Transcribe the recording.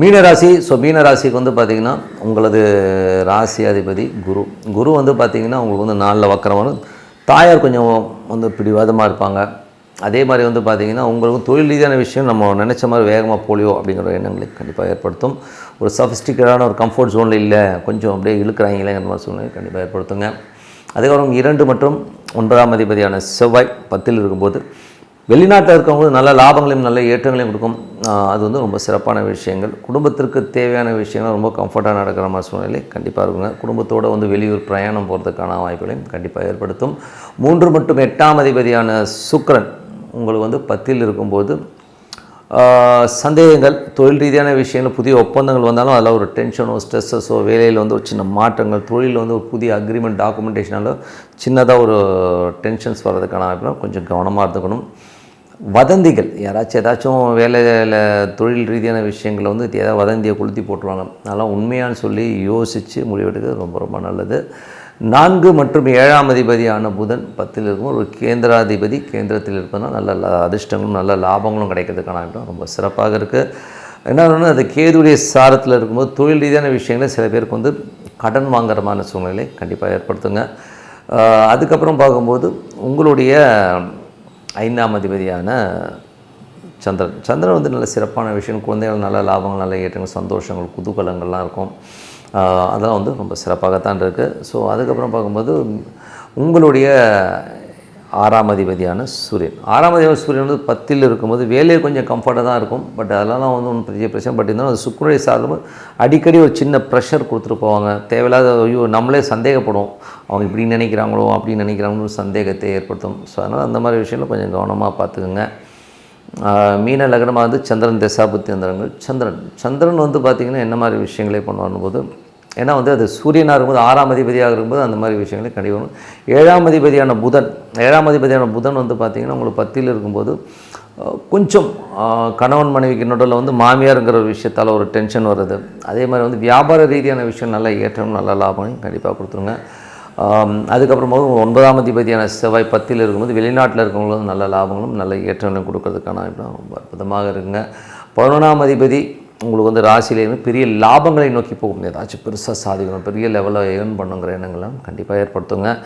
மீனராசி. மீனராசிக்கு வந்து பார்த்திங்கன்னா உங்களது ராசி அதிபதி குரு. குரு வந்து பார்த்திங்கன்னா உங்களுக்கு வந்து 4 வக்கரம் வரும். தாயார் கொஞ்சம் வந்து பிடிவாதமாக இருப்பாங்க. அதே மாதிரி வந்து பார்த்திங்கன்னா உங்களுக்கு தொழில் ரீதியான விஷயம் நம்ம நினச்ச மாதிரி வேகமாக போலியோ அப்படிங்கிற எண்ணங்களை கண்டிப்பாக ஏற்படுத்தும். ஒரு சஃபிஸ்டிகேட்டான ஒரு கம்ஃபர்ட் ஜோனில் இல்லை, கொஞ்சம் அப்படியே இழுக்கிறாங்களேங்கிற மாதிரி சூழ்நிலை கண்டிப்பாக ஏற்படுத்துங்க. அதுக்கப்புறம் 2 மற்றும் 9ஆம் அதிபதியான செவ்வாய் 10ல் இருக்கும்போது வெளிநாட்டில் இருக்கவங்க நல்ல லாபங்களையும் நல்ல ஏற்றங்களையும் கொடுக்கும். அது வந்து ரொம்ப சிறப்பான விஷயங்கள். குடும்பத்திற்கு தேவையான விஷயங்கள் ரொம்ப கம்ஃபர்ட்டாக நடக்கிற மாதிரி சூழ்நிலை கண்டிப்பாக இருக்குங்க. குடும்பத்தோடு வந்து வெளியூர் பிரயாணம் போகிறதுக்கான வாய்ப்புகளையும் கண்டிப்பாக ஏற்படுத்தும். 3 மற்றும் 8ஆம் அதிபதியான சுக்கிரன் உங்களுக்கு வந்து 10ல் இருக்கும்போது சந்தேகங்கள், தொழில் ரீதியான விஷயங்கள், புதிய ஒப்பந்தங்கள் வந்தாலும் அதில் ஒரு டென்ஷனோ ஸ்ட்ரெஸ்ஸஸோ, வேலையில் வந்து ஒரு சின்ன மாற்றங்கள், தொழிலில் வந்து ஒரு புதிய அக்ரிமெண்ட் டாக்குமெண்டேஷனாலும் சின்னதாக ஒரு டென்ஷன்ஸ் வர்றதுக்கான வாய்ப்புனா கொஞ்சம் கவனமாக இருந்துக்கணும். வதந்திகள், யாராச்சும் ஏதாச்சும் வேலையில் தொழில் ரீதியான விஷயங்களை வந்து ஏதாவது வதந்தியை கொளுத்தி போட்டுருவாங்க. அதெல்லாம் உண்மையானு சொல்லி யோசித்து முடிவெடுக்கிறது ரொம்ப ரொம்ப நல்லது. 4 மற்றும் 7ஆம் அதிபதியான புதன் 10ல் இருக்கும். ஒரு கேந்திராதிபதி கேந்திரத்தில் இருப்பதுனால் நல்ல அதிர்ஷ்டங்களும் நல்ல லாபங்களும் கிடைக்கிறதுக்கான வாய்ப்பு ரொம்ப சிறப்பாக இருக்குது. என்ன அது கேதுடைய சாரத்தில் இருக்கும்போது தொழில் ரீதியான விஷயங்களை சில பேருக்கு வந்து கடன் வாங்குறமான சூழ்நிலை கண்டிப்பாக ஏற்படுத்துங்க. அதுக்கப்புறம் பார்க்கும்போது உங்களுடைய 5ஆம் அதிபதியான சந்திரன் வந்து நல்ல சிறப்பான விஷயம். குழந்தைகள் நல்ல லாபங்கள், நல்ல ஏற்றங்கள், சந்தோஷங்கள், குதூகலங்கள்லாம் இருக்கும். அதெல்லாம் வந்து ரொம்ப சிறப்பாகத்தான் இருக்குது. ஸோ அதுக்கப்புறம் பார்க்கும்போது உங்களுடைய 6ஆம் அதிபதியான சூரியன். 6ஆம் அதிபதி சூரியன் வந்து 10ல் இருக்கும்போது வேலையை கொஞ்சம் கம்ஃபர்ட்டாக தான் இருக்கும். பட் அதெல்லாம் வந்து ஒன்றும் பெரிய பிரச்சனை. பட் இருந்தாலும் அது சுக்கிரனுடைய சார்பு அடிக்கடி ஒரு சின்ன ப்ரெஷர் கொடுத்துட்டு போவாங்க. தேவையில்லாத ஐயோ நம்மளே சந்தேகப்படுவோம், அவங்க இப்படி நினைக்கிறாங்களோ அப்படி நினைக்கிறாங்களோ சந்தேகத்தை ஏற்படுத்தும். ஸோ அதனால் அந்த மாதிரி விஷயங்கள் கொஞ்சம் கவனமாக பார்த்துக்குங்க. மீன லக்னமாக வந்து சந்திரன் தசாபுத்தி அந்தரங்கள். சந்திரன் வந்து பார்த்திங்கன்னா என்ன மாதிரி விஷயங்களே பண்ணுவார் போது, ஏன்னா வந்து அது சூரியனாக இருக்கும்போது 6ஆம் அதிபதியாக இருக்கும்போது அந்த மாதிரி விஷயங்களே கண்டிப்பாக. 7ஆம் அதிபதியான புதன் வந்து பார்த்திங்கன்னா உங்களுக்கு 10ல் இருக்கும்போது கொஞ்சம் கணவன் மனைவிக்கு நடுவில் வந்து மாமியாருங்கிற ஒரு விஷயத்தால் ஒரு டென்ஷன் வருது. அதே மாதிரி வந்து வியாபார ரீதியான விஷயம் நல்ல ஏற்றம் நல்ல லாபம் கண்டிப்பாக கொடுத்துருங்க. அதுக்கப்புறமா 9ஆம் அதிபதியான செவ்வாய் 10ல் இருக்கும்போது வெளிநாட்டில் இருக்கவங்களும் நல்ல லாபங்களும் நல்ல ஏற்றங்களும் கொடுக்கறதுக்கான ரொம்ப அற்புதமாக இருக்குங்க. 11ஆம் அதிபதி உங்களுக்கு வந்து ராசியிலேருந்து பெரிய லாபங்களை நோக்கி போகும். ஏதாச்சும் பெருசாக சாதிக்கணும், பெரிய லெவலில் ஏர்ன் பண்ணுங்கிற எண்ணங்கள்லாம் கண்டிப்பாக ஏற்படுத்துங்க.